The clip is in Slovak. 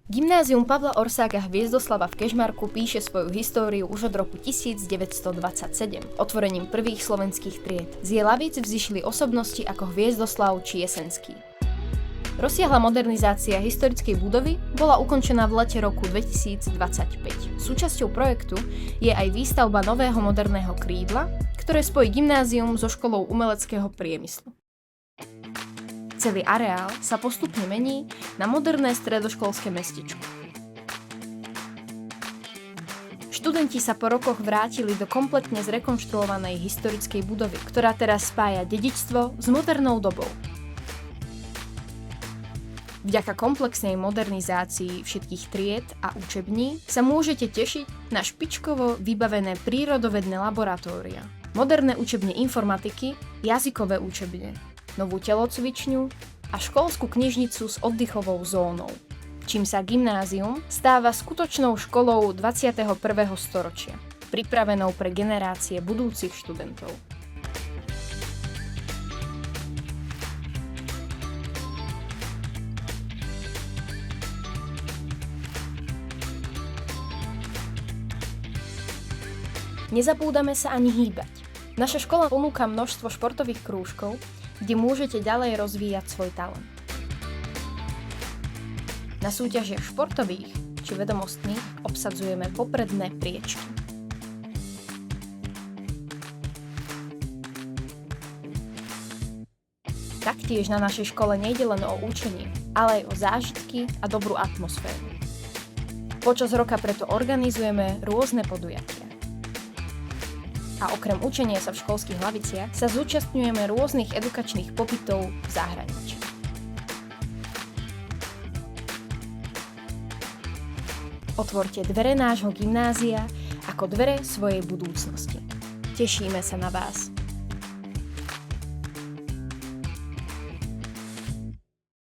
Gymnázium Pavla Orsáka Hviezdoslava v Kežmarku píše svoju históriu už od roku 1927, otvorením prvých slovenských tried. Z jej lavíc vzišli osobnosti ako Hviezdoslav či Jesenský. Rozsiahla modernizácia historickej budovy bola ukončená v lete roku 2025. Súčasťou projektu je aj výstavba nového moderného krídla, ktoré spojí gymnázium so školou umeleckého priemyslu. Celý areál sa postupne mení na moderné stredoškolské mestečko. Študenti sa po rokoch vrátili do kompletne zrekonštruovanej historickej budovy, ktorá teraz spája dedičstvo s modernou dobou. Vďaka komplexnej modernizácii všetkých tried a učební sa môžete tešiť na špičkovo vybavené prírodovedné laboratória, moderné učebne informatiky, jazykové učebne, novú telocvičňu a školskú knižnicu s oddychovou zónou, čím sa gymnázium stáva skutočnou školou 21. storočia, pripravenou pre generácie budúcich študentov. Nezabúdame sa ani hýbať. Naša škola ponúka množstvo športových krúžkov, kde môžete ďalej rozvíjať svoj talent. Na súťažiach športových či vedomostných obsadzujeme popredné priečky. Taktiež na našej škole nejde len o učenie, ale aj o zážitky a dobrú atmosféru. Počas roka preto organizujeme rôzne podujatia. A okrem učenia sa v školských laviciach sa zúčastňujeme rôznych edukačných pobytov v zahraničí. Otvorte dvere nášho gymnázia ako dvere svojej budúcnosti. Tešíme sa na vás.